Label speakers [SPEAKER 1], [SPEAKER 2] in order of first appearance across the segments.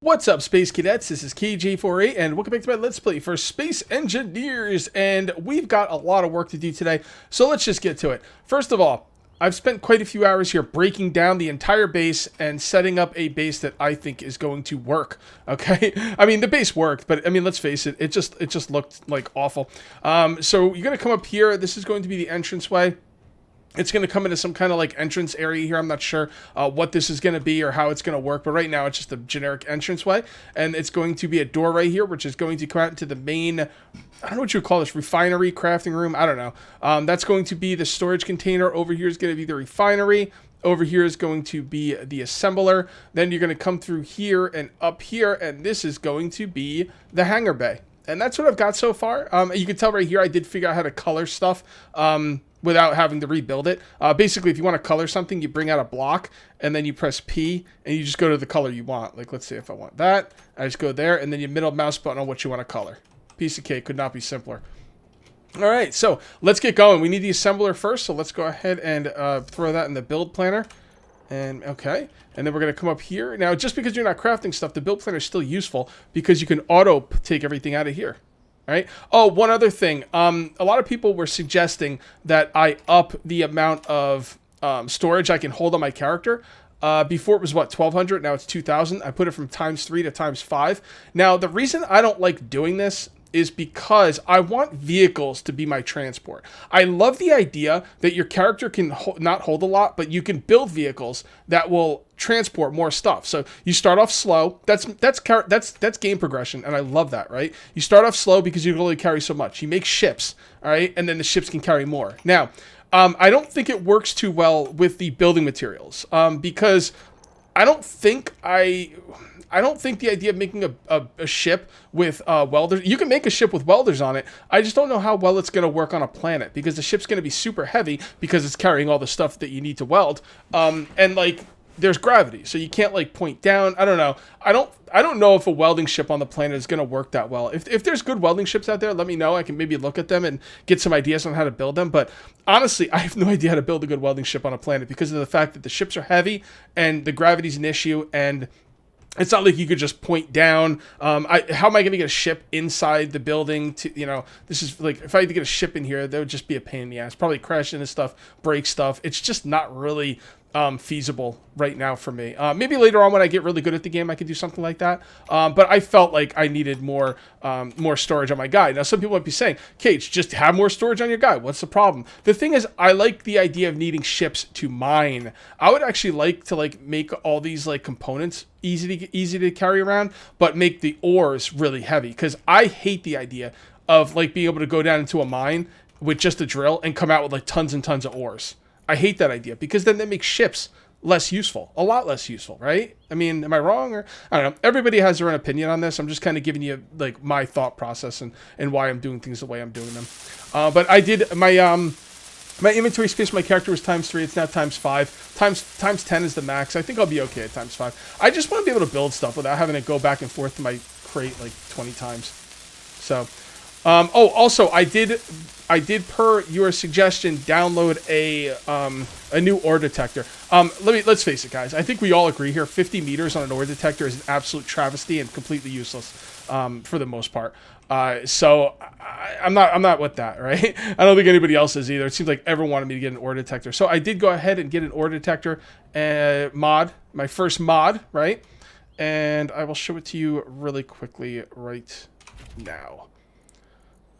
[SPEAKER 1] What's up, Space Cadets? This is KJ48, and welcome back to my Let's Play for Space Engineers, and we've got a lot of work to do today, so let's just get to it. First of all, I've spent quite a few hours here breaking down the entire base and setting up a base that I think is going to work, okay? I mean, the base worked, but I mean, let's face it, it just looked like awful. So you're going to come up here. This is going to be the entranceway. It's going to come into some kind of like entrance area here. I'm not sure what this is going to be or how it's going to work, but right now it's just a generic entranceway, and it's going to be a door right here, which is going to come out into the main, I don't know what you would call this, refinery, crafting room, I don't know. That's going to be the storage container. Over here is going to be the refinery. Over here is going to be the assembler. Then you're going to come through here and up here, and this is going to be the hangar bay. And that's what I've got so far. You can tell right here I did figure out how to color stuff without having to rebuild it. Basically, if you want to color something, you bring out a block, and then you press P, and you just go to the color you want. Like, let's say if I want that, I just go there, and then you middle mouse button on what you want to color. Piece of cake, could not be simpler. All right, so let's get going. We need the assembler first, so let's go ahead and throw that in the build planner. And okay, and then we're going to come up here. Now, just because you're not crafting stuff, the build planner is still useful because you can auto take everything out of here. Right? Oh, one other thing. A lot of people were suggesting that I up the amount of storage I can hold on my character. Before it was, what, 1,200? Now it's 2,000. I put it from ×3 to ×5. Now, the reason I don't like doing this is because I want vehicles to be my transport. I love the idea that your character can not hold a lot, but you can build vehicles that will transport more stuff. So you start off slow. That's game progression, and I love that, right? You start off slow because you can only carry so much. You make ships, all right, and then the ships can carry more. Now, I don't think it works too well with the building materials because I don't think the idea of making a ship with welders, you can make a ship with welders on it. I just don't know how well it's going to work on a planet because the ship's going to be super heavy because it's carrying all the stuff that you need to weld. And like, there's gravity, so you can't like point down. I don't know. I don't know if a welding ship on the planet is going to work that well. If there's good welding ships out there, let me know. I can maybe look at them and get some ideas on how to build them. But honestly, I have no idea how to build a good welding ship on a planet because of the fact that the ships are heavy and the gravity's an issue, and it's not like you could just point down. How am I going to get a ship inside the building? This is like, if I had to get a ship in here, that would just be a pain in the ass. Probably crash into stuff, break stuff. It's just not really feasible right now for me. Maybe later on when I get really good at the game, I could do something like that. But I felt like I needed more storage on my guy. Now, some people might be saying, Cage, just have more storage on your guy. What's the problem? The thing is, I like the idea of needing ships to mine. I would actually like to like make all these like components easy to carry around, but make the ores really heavy, because I hate the idea of like being able to go down into a mine with just a drill and come out with like tons and tons of ores. I hate that idea because then that makes ships less useful, a lot less useful, right? I mean, am I wrong? Or I don't know. Everybody has their own opinion on this. I'm just kind of giving you like my thought process and why I'm doing things the way I'm doing them. But I did my inventory space for my character was ×3. It's now ×5. Times 10 is the max. I think I'll be okay at ×5. I just want to be able to build stuff without having to go back and forth to my crate like 20 times. So, oh, also I did per your suggestion download a new ore detector. Let's face it, guys. I think we all agree here 50 meters on an ore detector is an absolute travesty and completely useless for the most part. So I'm not with that, right? I don't think anybody else is either. It seems like everyone wanted me to get an ore detector. So I did go ahead and get an ore detector mod, my first mod, right? And I will show it to you really quickly right now.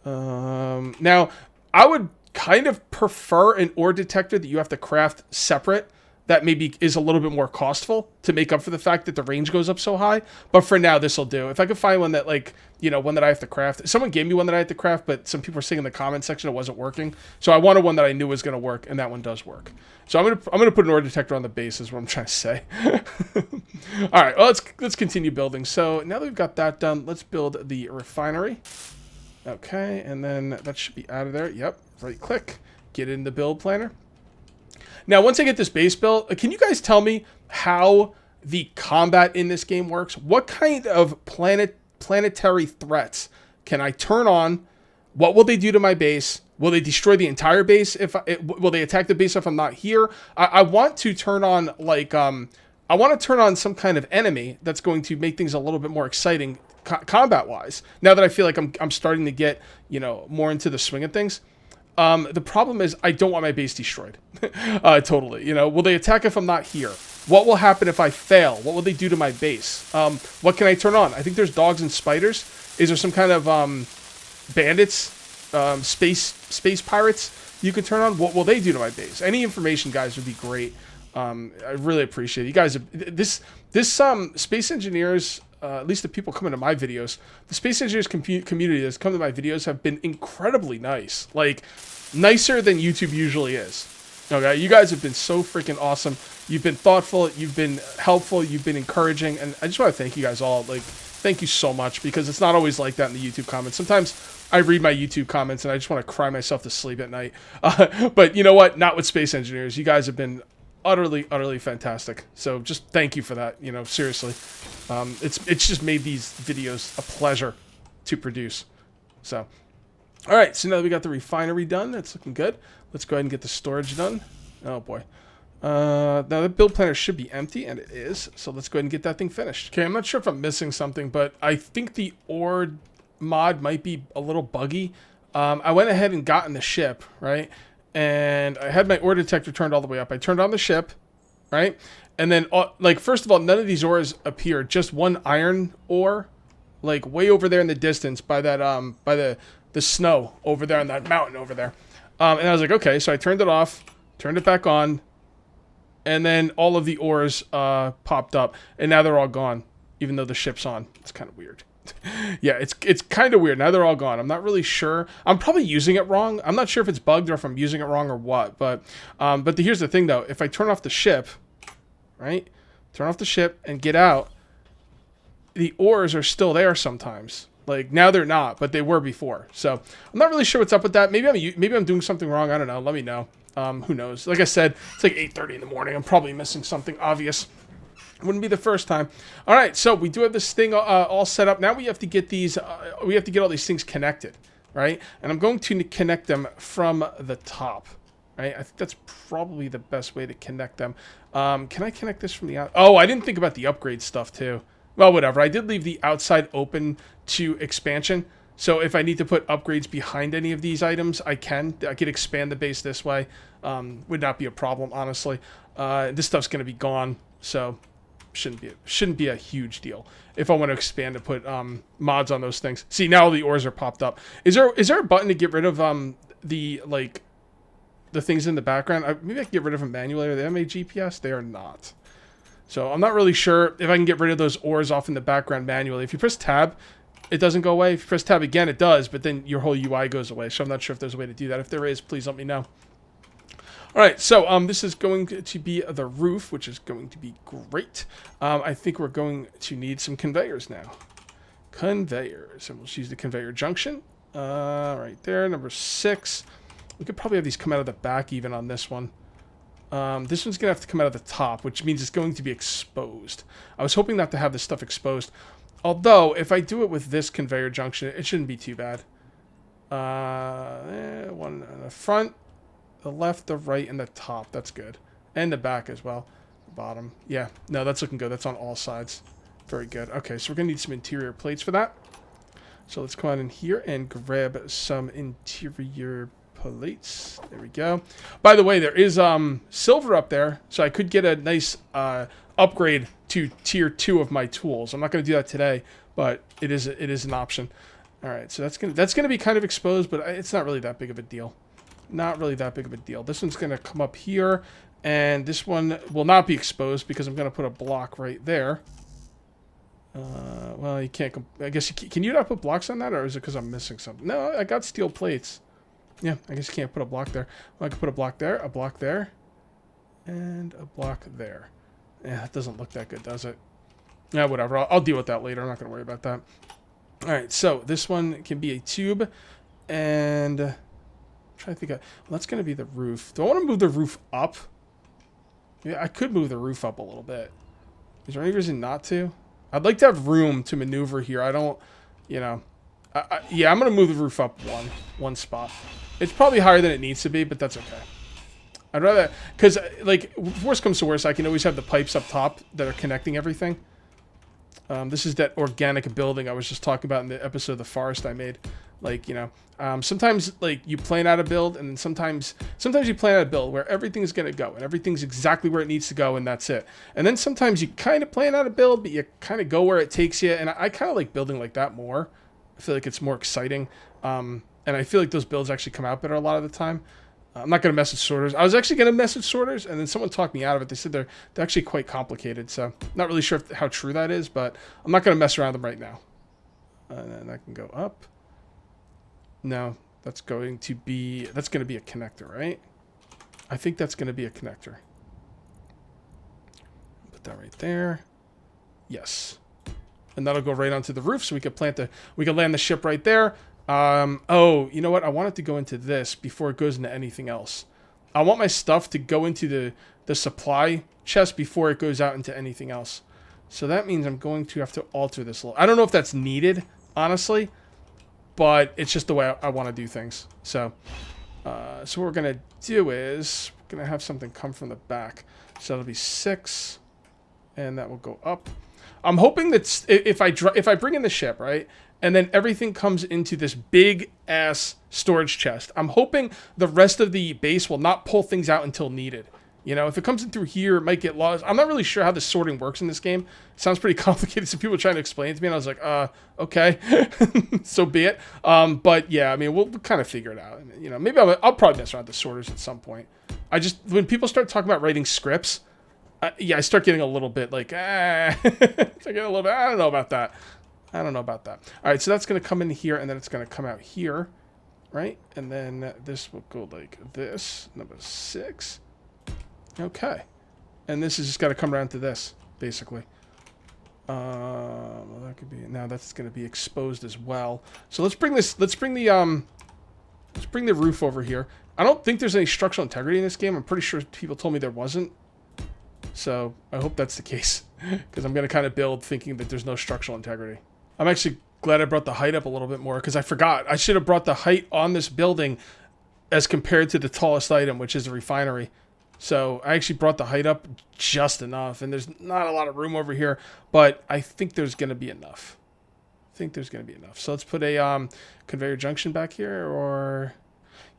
[SPEAKER 1] Now, I would kind of prefer an ore detector that you have to craft separate. That maybe is a little bit more costful to make up for the fact that the range goes up so high. But for now, this will do. If I could find one that one that I have to craft. Someone gave me one that I had to craft, but some people were saying in the comment section it wasn't working. So I wanted one that I knew was going to work, and that one does work. So I'm gonna put an ore detector on the base is what I'm trying to say. All right, well, let's continue building. So now that we've got that done, let's build the refinery. Okay, and then that should be out of there. Yep, right click, get in the build planner. Now, once I get this base built, can you guys tell me how the combat in this game works? What kind of planetary threats can I turn on? What will they do to my base? Will they destroy the entire base? Will they attack the base if I'm not here? I want to turn on like I want to turn on some kind of enemy that's going to make things a little bit more exciting combat-wise. Now that I feel like I'm starting to get, you know, more into the swing of things. The problem is I don't want my base destroyed. Totally. You know, will they attack if I'm not here? What will happen if I fail? What will they do to my base? What can I turn on? I think there's dogs and spiders. Is there some kind of bandits, space pirates you could turn on? What will they do to my base? Any information, guys, would be great. I really appreciate it. You guys, this space engineers, at least the people coming to my videos, the space engineers community that's come to my videos have been incredibly nice. Like, nicer than YouTube usually is. Okay, you guys have been so freaking awesome. You've been thoughtful, you've been helpful, you've been encouraging, and I just want to thank you guys all. Like, thank you so much, because it's not always like that in the YouTube comments. Sometimes I read my YouTube comments and I just want to cry myself to sleep at night. But you know what? Not with space engineers. You guys have been utterly fantastic. So just thank you for that. You know, seriously, it's just made these videos a pleasure to produce. So, all right. So now that we got the refinery done, that's looking good. Let's go ahead and get the storage done. Oh boy. Now the build planner should be empty, and it is. So let's go ahead and get that thing finished. Okay, I'm not sure if I'm missing something, but I think the ore mod might be a little buggy. I went ahead and got in the ship, right? And I had my ore detector turned all the way up. I turned on the ship, right? And then, like, first of all, none of these ores appeared. Just one iron ore, like, way over there in the distance by that, by the snow over there on that mountain over there. And I was like, okay. So I turned it off, turned it back on, and then all of the ores popped up. And now they're all gone, even though the ship's on. It's kind of weird. Yeah, it's kind of weird. Now they're all gone. I'm not really sure. I'm probably using it wrong. I'm not sure if it's bugged or if I'm using it wrong or what. But here's the thing, though. If I turn off the ship, right? Turn off the ship and get out, the ores are still there sometimes. Like, now they're not, but they were before. So I'm not really sure what's up with that. Maybe I'm doing something wrong. I don't know. Let me know. Who knows? Like I said, it's like 8:30 in the morning. I'm probably missing something obvious. Wouldn't be the first time. All right, so we do have this thing all set up. Now we have to get these. We have to get all these things connected, right? And I'm going to connect them from the top, right? I think that's probably the best way to connect them. Can I connect this from the out? Oh, I didn't think about the upgrade stuff too. Well, whatever. I did leave the outside open to expansion. So if I need to put upgrades behind any of these items, I can. I could expand the base this way. Would not be a problem, honestly. This stuff's going to be gone, so shouldn't be a huge deal if I want to expand and put mods on those things. See, now the ores are popped up. Is there a button to get rid of the things in the background? Maybe I can get rid of them manually. Are they MA GPS? They are not. So I'm not really sure if I can get rid of those ores off in the background manually. If you press tab, it doesn't go away. If you press tab again, it does, but then your whole UI goes away. So I'm not sure if there's a way to do that. If there is, please let me know. All right, so this is going to be the roof, which is going to be great. I think we're going to need some conveyors now. Conveyors, and we'll use the conveyor junction right there, number 6. We could probably have these come out of the back even on this one. This one's going to have to come out of the top, which means it's going to be exposed. I was hoping not to have this stuff exposed. Although, if I do it with this conveyor junction, it shouldn't be too bad. One in the front, the left, the right, and the top. That's good. And the back as well. The bottom. Yeah, no, that's looking good. That's on all sides. Very good. Okay, so we're going to need some interior plates for that. So let's come on in here and grab some interior plates. There we go. By the way, there is silver up there, so I could get a nice upgrade to tier 2 of my tools. I'm not going to do that today, but it is an option. All right, so that's gonna be kind of exposed, but it's not really that big of a deal. Not really that big of a deal. This one's gonna come up here, and this one will not be exposed because I'm gonna put a block right there. Well, you can't. I guess can you not put blocks on that, or is it because I'm missing something? No, I got steel plates. Yeah, I guess you can't put a block there. Well, I can put a block there, and a block there. Yeah, that doesn't look that good, does it? Yeah, whatever. I'll deal with that later. I'm not going to worry about that. All right, so this one can be a tube, and I'm trying to think of, well, that's going to be the roof. Do I want to move the roof up? Yeah, I could move the roof up a little bit. Is there any reason not to? I'd like to have room to maneuver here. I don't, you know. Yeah, I'm going to move the roof up one spot. It's probably higher than it needs to be, but that's okay. I'd rather, because, like, worst comes to worst, I can always have the pipes up top that are connecting everything. This is that organic building I was just talking about in the episode of the forest I made. Like, you know, sometimes, like, you plan out a build, and then sometimes you plan out a build where everything's going to go, and everything's exactly where it needs to go, and that's it. And then sometimes you kind of plan out a build, but you kind of go where it takes you, and I kind of like building like that more. I feel like it's more exciting, and I feel like those builds actually come out better a lot of the time. I'm not going to mess with sorters. I was actually going to mess with sorters, and then someone talked me out of it. They said they're actually quite complicated, so not really sure how true that is, but I'm not going to mess around with them right now. And then I can go up. No, that's going to be a connector, right? I think that's going to be a connector. Put that right there. Yes. And that'll go right onto the roof, so we could land the ship right there. Oh, you know what? I want it to go into this before it goes into anything else. I want my stuff to go into the supply chest before it goes out into anything else. So that means I'm going to have to alter this a little. I don't know if that's needed, honestly, but it's just the way I want to do things. So, so what we're going to do is we're going to have something come from the back. So that'll be 6, and that will go up. I'm hoping that if I bring in the ship, right, and then everything comes into this big ass storage chest, I'm hoping the rest of the base will not pull things out until needed. You know, if it comes in through here, it might get lost. I'm not really sure how the sorting works in this game. It sounds pretty complicated. Some people trying to explain it to me, and I was like, okay, so be it. But yeah, I mean, we'll kind of figure it out. You know, maybe I'll probably mess around with the sorters at some point. When people start talking about writing scripts, yeah, I start getting a little bit like, I don't know about that. All right, so that's going to come in here, and then it's going to come out here, right? And then this will go like this, number 6. Okay. And this is just got to come around to this, basically. Well, that could be, now that's going to be exposed as well. So let's bring the roof over here. I don't think there's any structural integrity in this game. I'm pretty sure people told me there wasn't. So I hope that's the case, because I'm going to kind of build thinking that there's no structural integrity. I'm actually glad I brought the height up a little bit more, because I forgot. I should have brought the height on this building as compared to the tallest item, which is the refinery. So I actually brought the height up just enough, and there's not a lot of room over here, but I think there's going to be enough. So let's put a conveyor junction back here, or...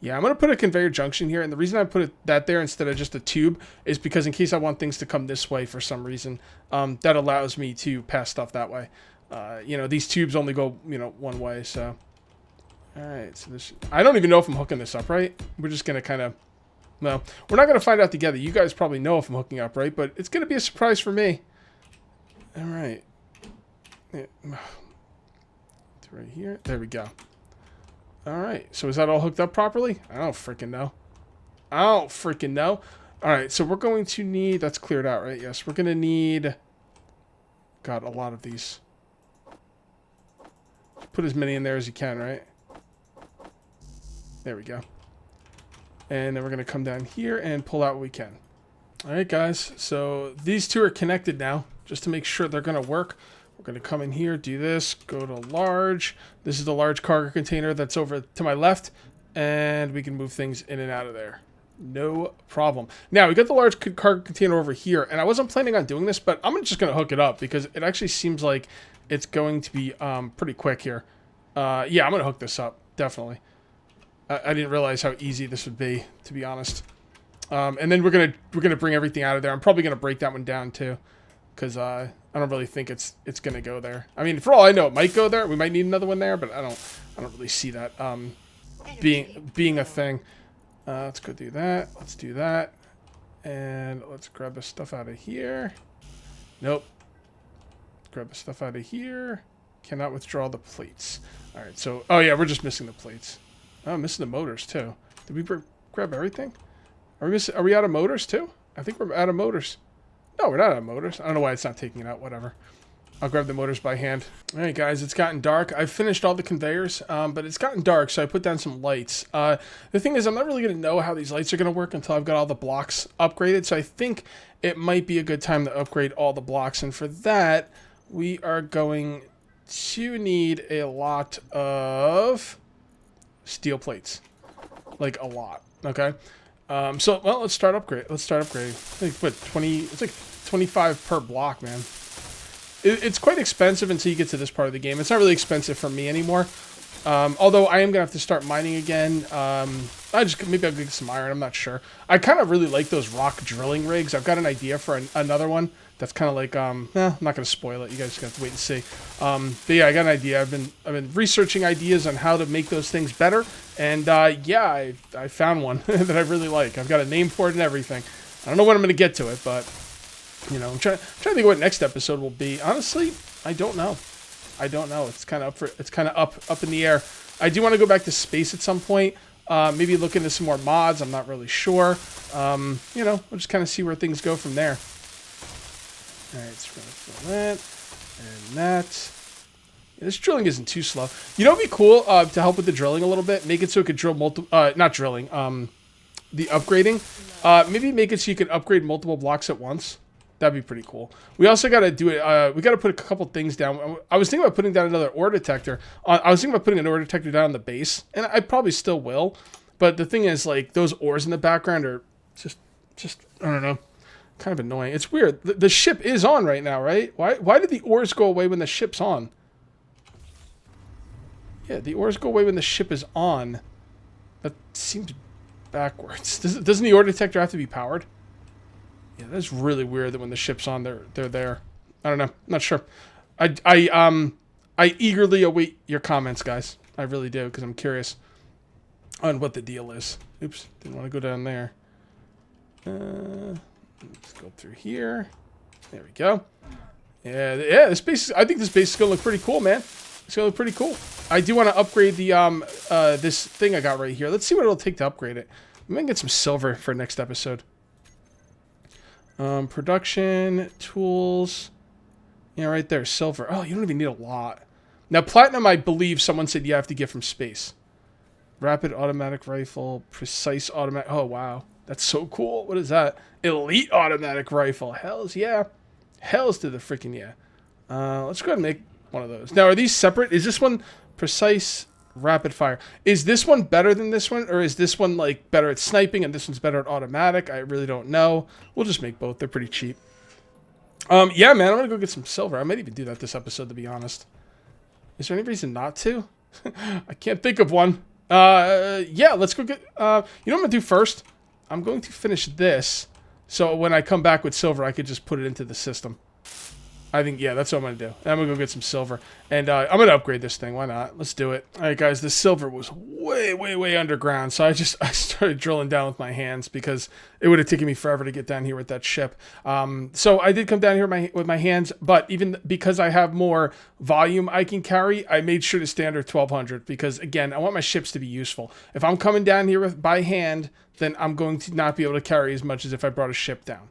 [SPEAKER 1] Yeah, I'm going to put a conveyor junction here, and the reason I put that there instead of just a tube is because in case I want things to come this way for some reason, that allows me to pass stuff that way. You know, these tubes only go, you know, one way, so... Alright, so this... I don't even know if I'm hooking this up, right? We're just going to kind of... Well, we're not going to find out together. You guys probably know if I'm hooking up, right? But it's going to be a surprise for me. Alright. Yeah. It's right here. There we go. Alright, so is that all hooked up properly? I don't freaking know. Alright, so we're going to need... That's cleared out, right? Yes, we're going to need... God, a lot of these. Put as many in there as you can, right? There we go. And then we're going to come down here and pull out what we can. Alright, guys, so these two are connected now, just to make sure they're going to work. We're going to come in here, do this, go to large. This is the large cargo container that's over to my left, and we can move things in and out of there. No problem. Now, we got the large cargo container over here, and I wasn't planning on doing this, but I'm just going to hook it up because it actually seems like it's going to be pretty quick here. Yeah, I'm going to hook this up, definitely. I didn't realize how easy this would be, to be honest. And then we're gonna bring everything out of there. I'm probably going to break that one down, too, because I don't really think it's going to go there. I mean, for all I know, it might go there. We might need another one there, but I don't really see that being a thing. Let's go do that. Let's do that. And let's grab the stuff out of here. Nope. Grab the stuff out of here. Cannot withdraw the plates. All right, so... Oh, yeah, we're just missing the plates. Oh, I'm missing the motors, too. Did we grab everything? Are we out of motors, too? I think we're out of motors. No, we're not out of motors. I don't know why it's not taking it out. Whatever. I'll grab the motors by hand. All right, guys, it's gotten dark. I've finished all the conveyors, but it's gotten dark, so I put down some lights. The thing is, I'm not really going to know how these lights are going to work until I've got all the blocks upgraded, so I think it might be a good time to upgrade all the blocks, and for that, we are going to need a lot of steel plates. Like, a lot, okay? So, well, let's start upgrade. Let's start upgrading. I think, what, 20, it's like 25 per block, man. It's quite expensive until you get to this part of the game. It's not really expensive for me anymore. Although I am going to have to start mining again. Maybe I'll get some iron. I'm not sure. I kind of really like those rock drilling rigs. I've got an idea for another one that's kind of like, I'm not going to spoil it. You guys got to wait and see. But yeah, I got an idea. I've been researching ideas on how to make those things better. And yeah, I found one that I really like. I've got a name for it and everything. I don't know when I'm going to get to it, but you know, I'm trying to think of what next episode will be. Honestly, I don't know. It's kind of up in the air. I do want to go back to space at some point. Maybe look into some more mods. I'm not really sure. You know, we'll just kind of see where things go from there. All right, so we're gonna fill that and that. Yeah, this drilling isn't too slow. You know, it'd be cool to help with the drilling a little bit. Make it so it could drill multiple. Not drilling. The upgrading. Maybe make it so you can upgrade multiple blocks at once. That'd be pretty cool. We also got to do it. We got to put a couple things down. I was thinking about putting down another ore detector. I was thinking about putting an ore detector down on the base, and I probably still will. But the thing is, like, those ores in the background are just I don't know, kind of annoying. It's weird. The ship is on right now, right? Why did the ores go away when the ship's on? Yeah, the ores go away when the ship is on. That seems backwards. Doesn't the ore detector have to be powered? Yeah, that's really weird that when the ship's on, they're there. I don't know. Not sure. I eagerly await your comments, guys. I really do, because I'm curious on what the deal is. Oops, didn't want to go down there. Let's go through here. There we go. Yeah. This base. I think this base is gonna look pretty cool, man. It's gonna look pretty cool. I do want to upgrade the this thing I got right here. Let's see what it'll take to upgrade it. I'm gonna get some silver for next episode. Production, tools. Yeah, right there, silver. Oh, you don't even need a lot. Now, platinum, I believe someone said you have to get from space. Rapid automatic rifle, precise automatic. Oh, wow. That's so cool. What is that? Elite automatic rifle. Hells yeah. Hells to the freaking yeah. Let's go ahead and make one of those. Now, are these separate? Is this one precise rapid fire? Is this one better than this one, or is this one like better at sniping and this one's better at automatic? I really don't know. We'll just make both. They're pretty cheap. Yeah, man, I'm gonna go get some silver. I might even do that this episode, to be honest. Is there any reason not to? I can't think of one. Yeah, let's go get. You know what I'm gonna do first? I'm going to finish this, so when I come back with silver, I could just put it into the system. I think, yeah, that's what I'm going to do. I'm going to go get some silver. And I'm going to upgrade this thing. Why not? Let's do it. All right, guys, the silver was way, way, way underground. So I started drilling down with my hands because it would have taken me forever to get down here with that ship. So I did come down here with my hands. But even because I have more volume I can carry, I made sure to stay under 1,200. Because, again, I want my ships to be useful. If I'm coming down here by hand, then I'm going to not be able to carry as much as if I brought a ship down.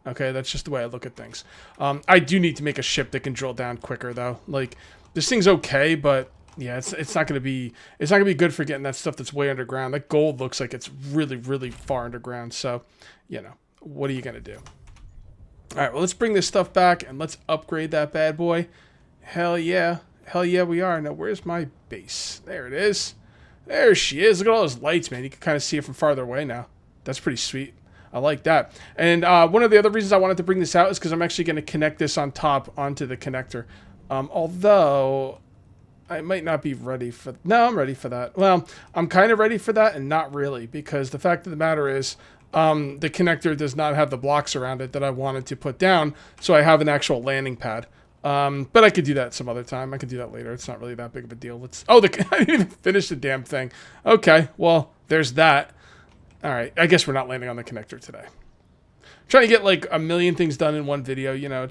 [SPEAKER 1] Okay, that's just the way I look at things. I do need to make a ship that can drill down quicker, though. Like, this thing's okay, but yeah, it's not gonna be good for getting that stuff that's way underground. That gold looks like it's really, really far underground. So, you know, what are you gonna do? All right, well, let's bring this stuff back and let's upgrade that bad boy. Hell yeah, we are. Now, where's my base? There it is. There she is. Look at all those lights, man. You can kind of see it from farther away now. That's pretty sweet. I like that. And one of the other reasons I wanted to bring this out is because I'm actually going to connect this on top onto the connector. Although I might not be ready for... No, I'm ready for that. Well, I'm kind of ready for that and not really, because the fact of the matter is the connector does not have the blocks around it that I wanted to put down, so I have an actual landing pad. But I could do that some other time. I could do that later. It's not really that big of a deal. I didn't even finish the damn thing. Okay, well, there's that. All right, I guess we're not landing on the connector today. I'm trying to get like a million things done in one video, you know,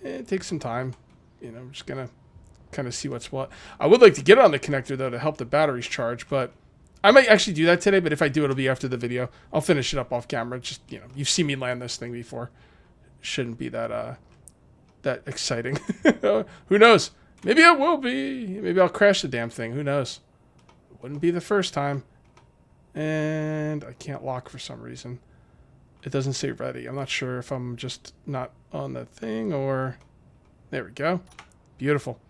[SPEAKER 1] it takes some time. You know, I'm just going to kind of see what's what. I would like to get on the connector, though, to help the batteries charge, but I might actually do that today, but if I do, it'll be after the video. I'll finish it up off camera. Just, you know, you've seen me land this thing before. Shouldn't be that exciting. Who knows? Maybe it will be. Maybe I'll crash the damn thing. Who knows? It wouldn't be the first time. And I can't lock for some reason. It doesn't say ready. I'm not sure if I'm just not on the thing or... There we go. Beautiful.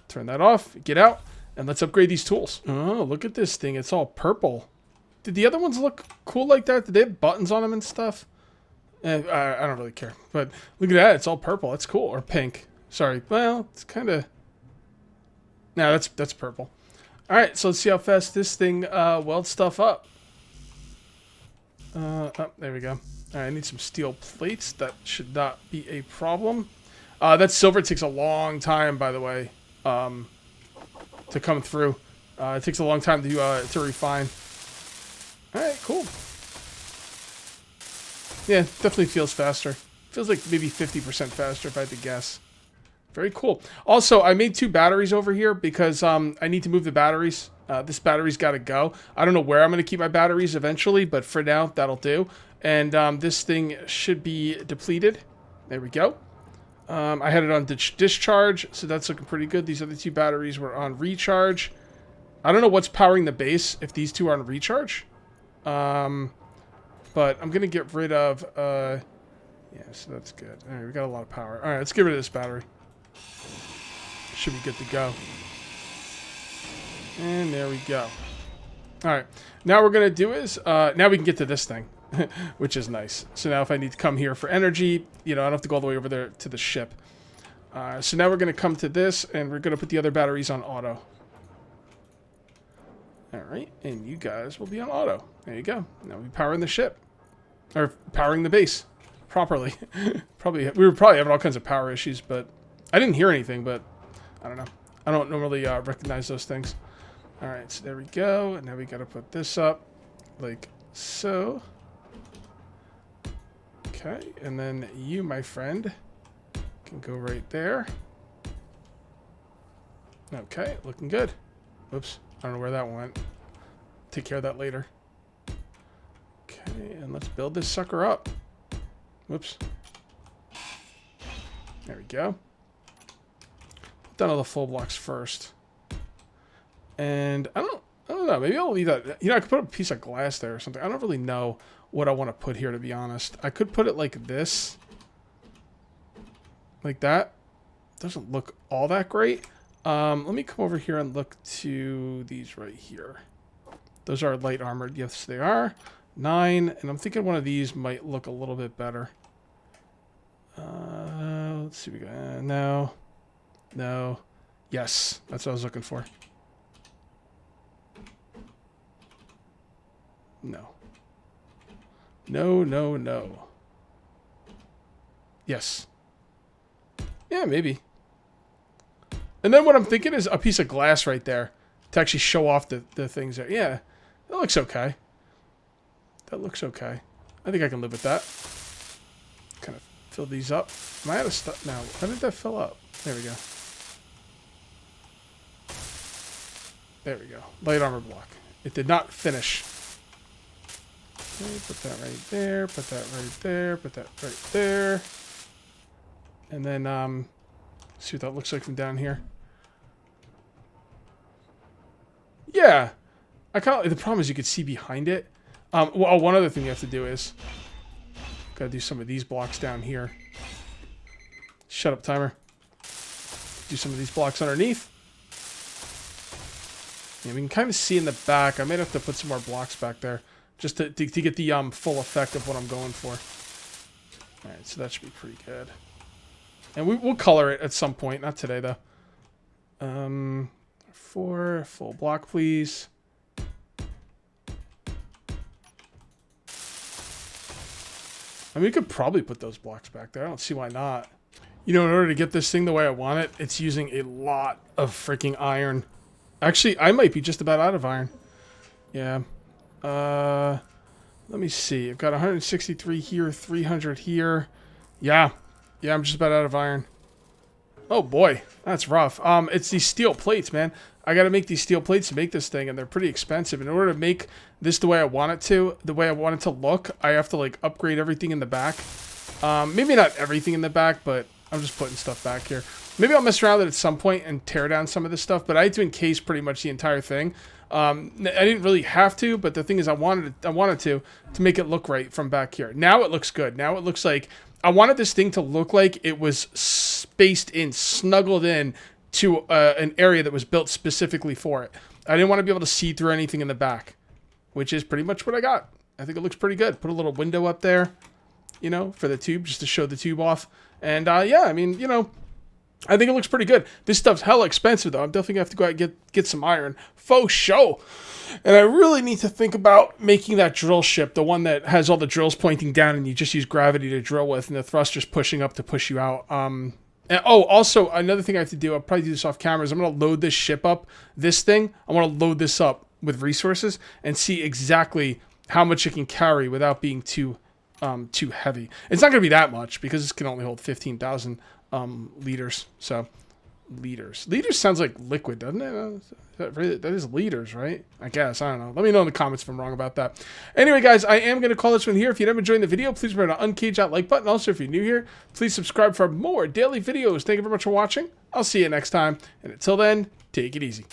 [SPEAKER 1] Turn that off. Get out. And let's upgrade these tools. Oh, look at this thing. It's all purple. Did the other ones look cool like that? Did they have buttons on them and stuff? I don't really care. But look at that. It's all purple. That's cool. Or pink. Sorry. Well, it's kind of... No, that's purple. All right, so let's see how fast this thing welds stuff up. Oh, there we go. All right, I need some steel plates. That should not be a problem. That silver takes a long time, by the way, to come through. It takes a long time to refine. All right, cool. Yeah, definitely feels faster. Feels like maybe 50% faster if I had to guess. Very cool. Also, I made 2 batteries over here because I need to move the batteries. This battery's got to go. I don't know where I'm going to keep my batteries eventually, but for now, that'll do. And this thing should be depleted. There we go. I had it on discharge, so that's looking pretty good. These other 2 batteries were on recharge. I don't know what's powering the base if these 2 are on recharge. But I'm going to get rid of... yeah, so that's good. All right, we got a lot of power. All right, let's get rid of this battery. Should be good to go. And there we go. All right. Now what we're going to do is, now we can get to this thing, which is nice. So now if I need to come here for energy, you know, I don't have to go all the way over there to the ship. So now we're going to come to this, and we're going to put the other batteries on auto. All right. And you guys will be on auto. There you go. Now we're powering the ship. Or powering the base properly. We were probably having all kinds of power issues, but I didn't hear anything, but I don't know. I don't normally recognize those things. All right, so there we go. And now we got to put this up like so. Okay, and then you, my friend, can go right there. Okay, looking good. Whoops, I don't know where that went. Take care of that later. Okay, and let's build this sucker up. Whoops. There we go. Put down all the full blocks first. And I don't know. Maybe I'll leave that. You know, I could put a piece of glass there or something. I don't really know what I want to put here, to be honest. I could put it like this. Like that. Doesn't look all that great. Let me come over here and look to these right here. Those are light armored. Yes, they are. 9. And I'm thinking one of these might look a little bit better. Let's see. We got no. No. Yes. That's what I was looking for. No. No, no, no. Yes. Yeah, maybe. And then what I'm thinking is a piece of glass right there to actually show off the things there. Yeah, that looks okay. That looks okay. I think I can live with that. Kind of fill these up. Am I out of stuff now? How did that fill up? There we go. There we go. Light armor block. It did not finish. Okay, put that right there. Put that right there. Put that right there. And then, see what that looks like from down here. Yeah. The problem is you could see behind it. Well, one other thing you have to do is gotta do some of these blocks down here. Shut up, timer. Do some of these blocks underneath. Yeah, we can kind of see in the back. I might have to put some more blocks back there just to get the full effect of what I'm going for. All right, so that should be pretty good. And we'll color it at some point. Not today, though. 4 full block, please. I mean, we could probably put those blocks back there. I don't see why not. You know, in order to get this thing the way I want it, it's using a lot of freaking iron. Actually, I might be just about out of iron. Yeah. Let me see. I've got 163 here, 300 here. Yeah. Yeah, I'm just about out of iron. Oh boy, that's rough. It's these steel plates, man. I gotta make these steel plates to make this thing, and they're pretty expensive. In order to make this the way I want it to, the way I want it to look, I have to like upgrade everything in the back. Maybe not everything in the back, but I'm just putting stuff back here. Maybe I'll mess around with it at some point and tear down some of this stuff, but I had to encase pretty much the entire thing. I didn't really have to, but the thing is I wanted to make it look right from back here. Now it looks good. Now it looks like I wanted this thing to look like it was spaced in, snuggled in to an area that was built specifically for it. I didn't want to be able to see through anything in the back. which is pretty much what I got. I think it looks pretty good. Put a little window up there, you know, for the tube, just to show the tube off. And yeah, I mean, you know, I think it looks pretty good. This stuff's hella expensive, though. I'm definitely going to have to go out and get some iron. Faux show. And I really need to think about making that drill ship, the one that has all the drills pointing down and you just use gravity to drill with and the thrusters pushing up to push you out. And, oh, also, another thing I have to do, I'll probably do this off camera, is I'm going to load this ship up. This thing, I want to load this up with resources and see exactly how much it can carry without being too heavy. It's not going to be that much because this can only hold 15,000 liters. So, liters sounds like liquid, doesn't it? That is liters, right? I guess. I don't know. Let me know in the comments if I'm wrong about that. Anyway, guys, I am going to call this one here. If you haven't enjoyed the video, please remember to uncage that like button. Also, if you're new here, please subscribe for more daily videos. Thank you very much for watching. I'll see you next time. And until then, take it easy.